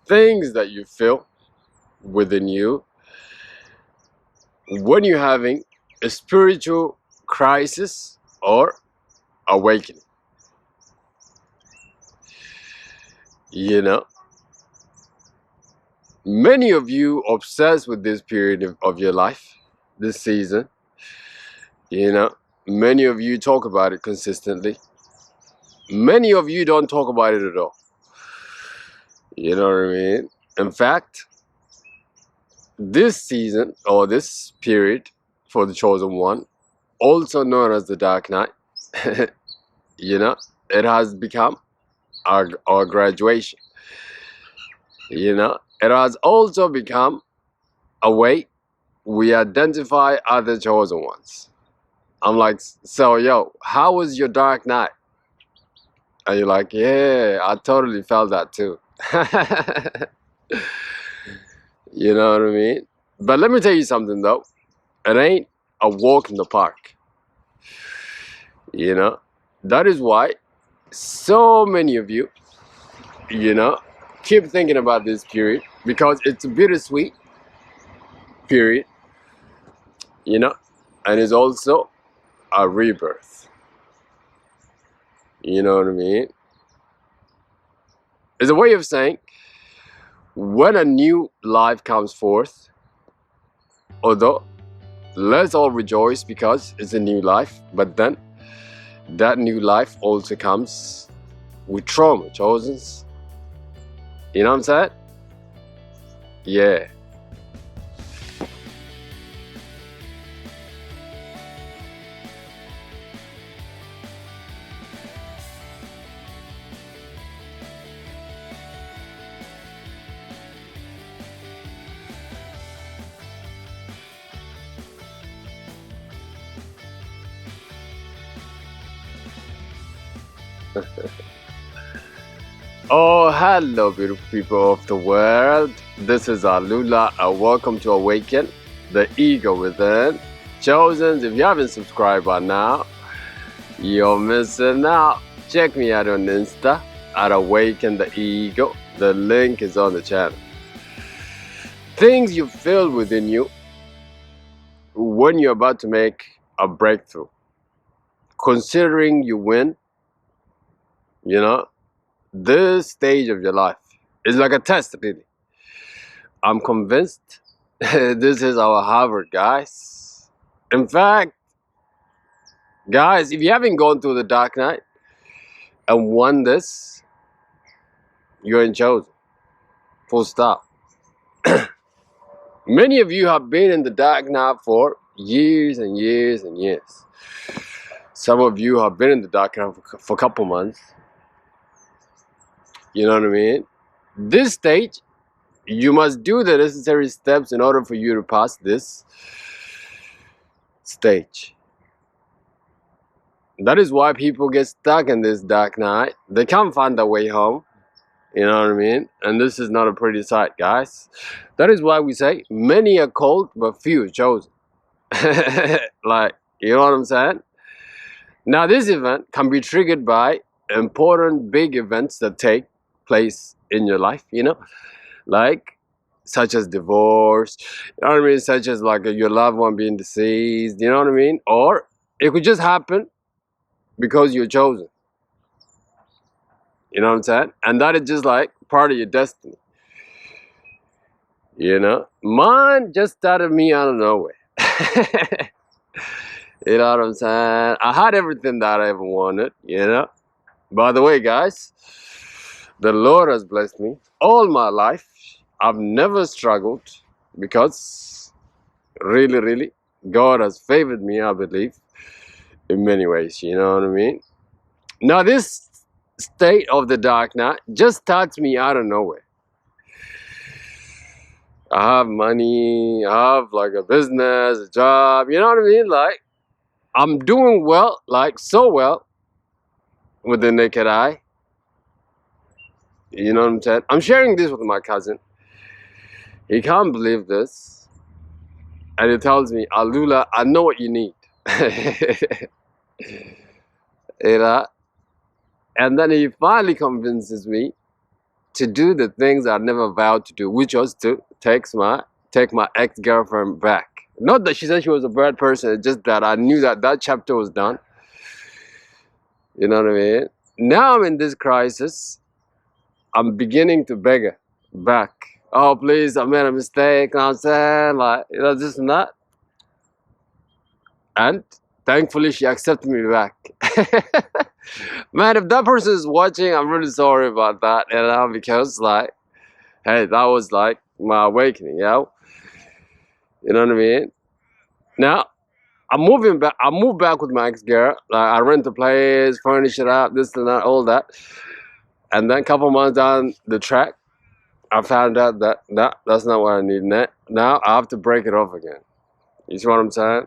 Things that you feel within you when you're having a spiritual crisis or awakening. You know, many of you obsessed with this period of your life, this season. You know, many of you talk about it consistently. Many of you don't talk about it at all. You know what I mean? In fact, this season or this period for the chosen one, also known as the dark night, you know, it has become our graduation. You know, it has also become a way we identify other chosen ones. I'm like, so yo, how was your dark night? And you're like, yeah, I totally felt that too. You know what I mean? But let me tell you something though. It ain't a walk in the park. You know? That is why so many of you, you know, keep thinking about this period because it's a bittersweet period, you know, and it's also a rebirth. You know what I mean? It's a way of saying when a new life comes forth, although let's all rejoice because it's a new life, but then that new life also comes with trauma, chosens. You know what I'm saying? Yeah. Oh, hello, beautiful people of the world. This is Alula, and welcome to Awaken the Ego Within. Chosens, if you haven't subscribed by now, you're missing out. Check me out on Insta at Awaken the Ego. The link is on the channel. Things you feel within you when you're about to make a breakthrough. Considering you win, you know, this stage of your life is like a test, really. I'm convinced this is our Harvard, guys. In fact, guys, if you haven't gone through the dark night and won this, you're in chosen. Full stop. Many of you have been in the dark night for years and years and years. Some of you have been in the dark night for a couple months. You know what I mean? This stage, you must do the necessary steps in order for you to pass this stage. That is why people get stuck in this dark night. They can't find their way home. You know what I mean? And this is not a pretty sight, guys. That is why we say many are called, but few chosen. Like, you know what I'm saying? Now, this event can be triggered by important big events that take place in your life, you know? Like, such as divorce, you know what I mean? Such as like your loved one being deceased, you know what I mean? Or it could just happen because you're chosen. You know what I'm saying? And that is just like part of your destiny. You know? Mine just started me out of nowhere. You know what I'm saying? I had everything that I ever wanted, you know? By the way, guys, the Lord has blessed me all my life. I've never struggled because really, God has favored me, I believe, in many ways. You know what I mean? Now, this state of the dark night just starts me out of nowhere. I have money, I have like a business, a job, you know what I mean? Like, I'm doing well, like so well with the naked eye. You know what I'm saying? I'm sharing this with my cousin. He can't believe this. And he tells me, Alula, I know what you need. You know? And then he finally convinces me to do the things I never vowed to do, which was to take my ex-girlfriend back. Not that she said she was a bad person, it's just that I knew that that chapter was done. You know what I mean? Now I'm in this crisis. I'm beginning to beg her back. Oh, please, I made a mistake. You know what I'm saying? Like, this and that. And thankfully, she accepted me back. Man, if that person is watching, I'm really sorry about that. Because, like, hey, that was like my awakening, yo. You know what I mean? Now, I'm moving back. I moved back with my ex-girl. Like, I rent a place, furnish it out, this and that, all that. And then a couple months down the track, I found out that that's not what I need. Now I have to break it off again. You see what I'm saying?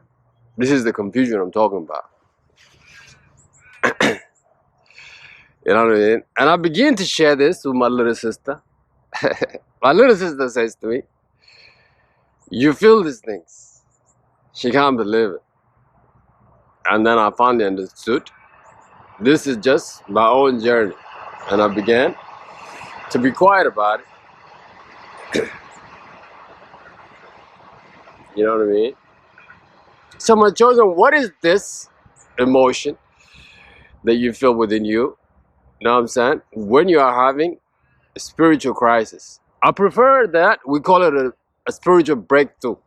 This is the confusion I'm talking about. You know what I mean? And I begin to share this with my little sister. My little sister says to me, you feel these things. She can't believe it. And then I finally understood. This is just my own journey. And I began to be quiet about it. You know what I mean? So my children, what is this emotion that you feel within you? You know what I'm saying? When you are having a spiritual crisis. I prefer that we call it a spiritual breakthrough,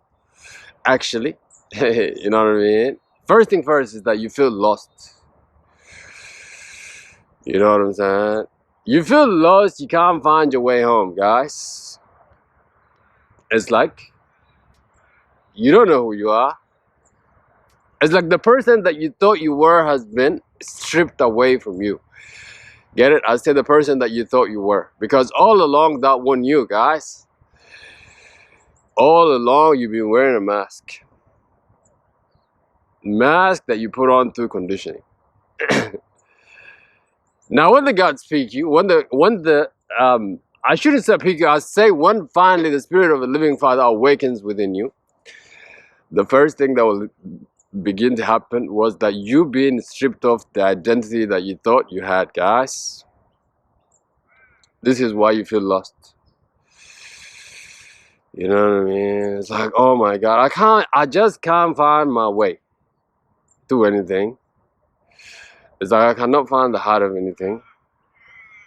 actually. You know what I mean? First thing first is that you feel lost. You know what I'm saying? You feel lost, you can't find your way home, guys. It's like you don't know who you are. It's like the person that you thought you were has been stripped away from you. Get it? I say the person that you thought you were. Because all along that wasn't you, guys. All along you've been wearing a mask. Mask that you put on through conditioning. Now when the God speak you, when the I shouldn't say speak you, I say when finally the Spirit of the Living Father awakens within you, the first thing that will begin to happen was that you being stripped of the identity that you thought you had, guys. This is why you feel lost. You know what I mean? It's like, oh my God, I just can't find my way to anything. It's like I cannot find the heart of anything.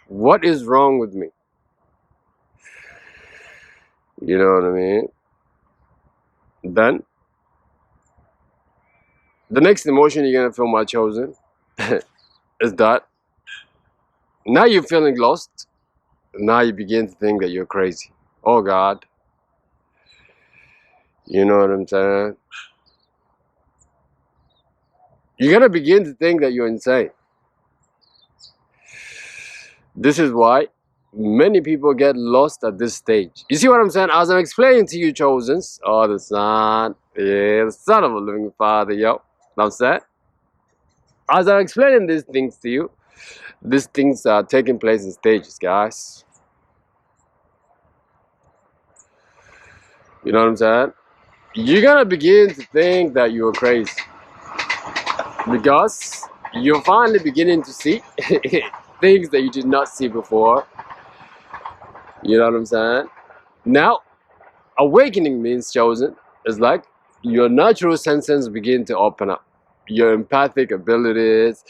What is wrong with me? You know what I mean? Then the next emotion you're gonna feel, my chosen, is that now you're feeling lost. Now you begin to think that you're crazy. Oh God. You know what I'm saying? You're gonna begin to think that you're insane. This is why many people get lost at this stage. You see what I'm saying? As I'm explaining to you, chosens, oh, the Son, yeah, the Son of a Living Father, yo. Know what I'm saying? As I'm explaining these things to you, these things are taking place in stages, guys. You know what I'm saying? You're gonna begin to think that you're crazy. Because you're finally beginning to see things that you did not see before. You know what I'm saying? Now, awakening means, chosen, is like your natural senses begin to open up. Your empathic abilities,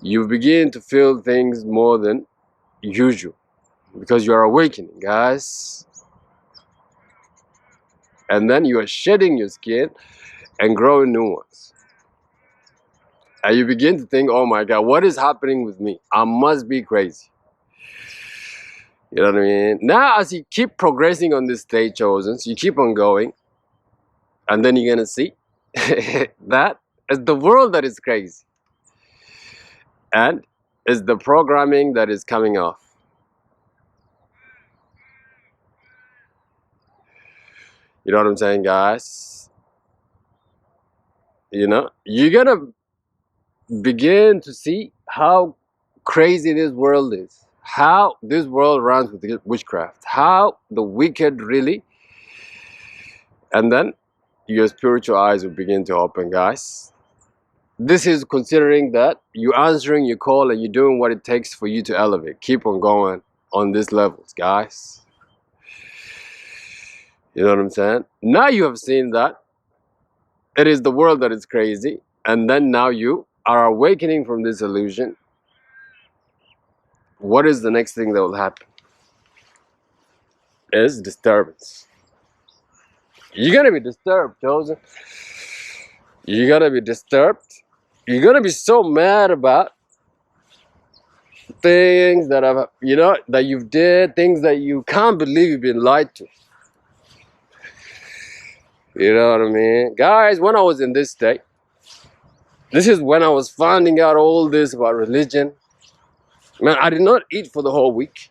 you begin to feel things more than usual. Because you are awakening, guys. And then you are shedding your skin and growing new ones. And you begin to think, oh my God, what is happening with me? I must be crazy. You know what I mean? Now, as you keep progressing on this stage, chosens, you keep on going. And then you're going to see that it's the world that is crazy. And it's the programming that is coming off. You know what I'm saying, guys? You know, you're going to begin to see how crazy this world is, how this world runs with witchcraft, how the wicked really, and then your spiritual eyes will begin to open, guys. This is considering that you're answering your call and you're doing what it takes for you to elevate. Keep on going on these levels, guys. You know what I'm saying? Now you have seen that it is the world that is crazy, and then now you are awakening from this illusion. What is the next thing that will happen? Is disturbance. You're gonna be disturbed, Chosen. You're gonna be disturbed. You're gonna be so mad about things that have, that you've did, things that you can't believe you've been lied to. You know what I mean? Guys, when I was in this state, this is when I was finding out all this about religion. Man, I did not eat for the whole week.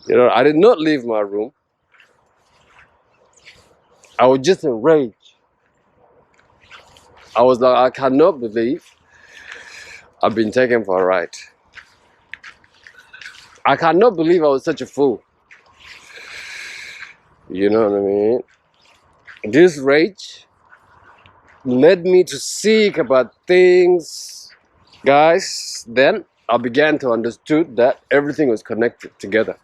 I did not leave my room. I was just in rage. I was like, I cannot believe I've been taken for a ride. I cannot believe I was such a fool. You know what I mean? This rage led me to seek about things. Guys, then I began to understand that everything was connected together.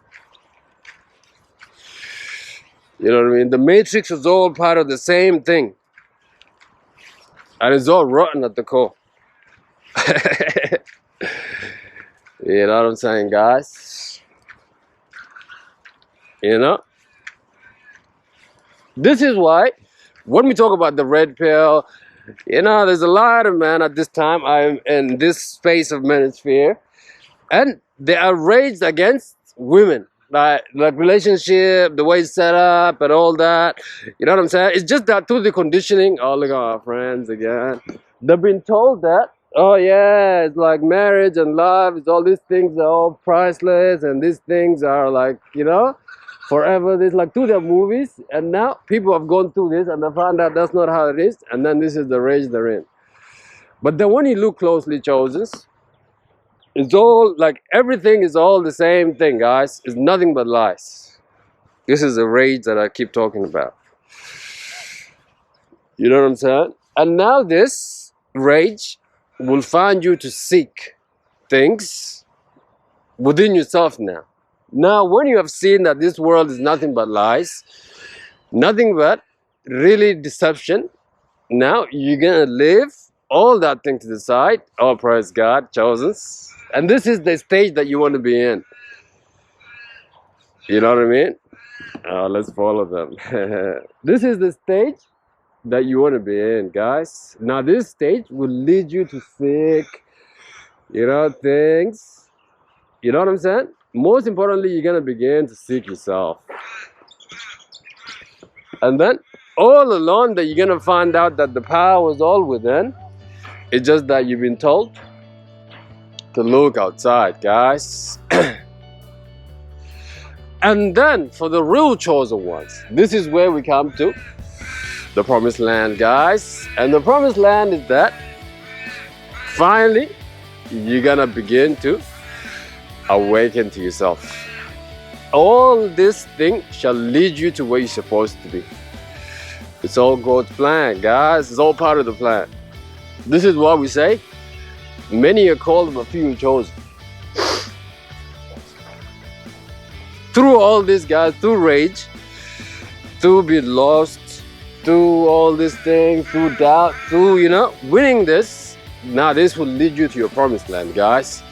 You know what I mean? The matrix is all part of the same thing. And it's all rotten at the core. You know what I'm saying, guys? This is why when we talk about the red pill, there's a lot of men at this time. I'm in this space of manosphere, and they are raged against women. Like relationship, the way it's set up and all that. You know what I'm saying? It's just that through the conditioning. Oh, look at our friends again. They've been told that, oh yeah, it's like marriage and love. It's all these things are all priceless, and these things are like, forever. This like through their movies, and now people have gone through this and they found out that's not how it is, and then this is the rage they're in. But then when you look closely, Chosen, it's all like everything is all the same thing, guys. It's nothing but lies. This is the rage that I keep talking about. You know what I'm saying? And now this rage will find you to seek things within yourself now. Now, when you have seen that this world is nothing but lies, nothing but really deception, now you're gonna leave all that thing to the side. Oh, praise God, Chosen. And this is the stage that you want to be in. You know what I mean? Let's follow them. This is the stage that you want to be in, guys. Now, this stage will lead you to seek, things. You know what I'm saying? Most importantly, you're going to begin to seek yourself. And then, all along that you're going to find out that the power is all within. It's just that you've been told to look outside, guys. And then for the real chosen ones, this is where we come to the promised land, guys. And the promised land is that finally you're gonna begin to awaken to yourself. All this thing shall lead you to where you're supposed to be. It's all God's plan, guys. It's all part of the plan. This is what we say. Many are called, but few are chosen. Through all this, guys, through rage, through being lost, through all these things, through doubt, through, winning this, now this will lead you to your promised land, guys.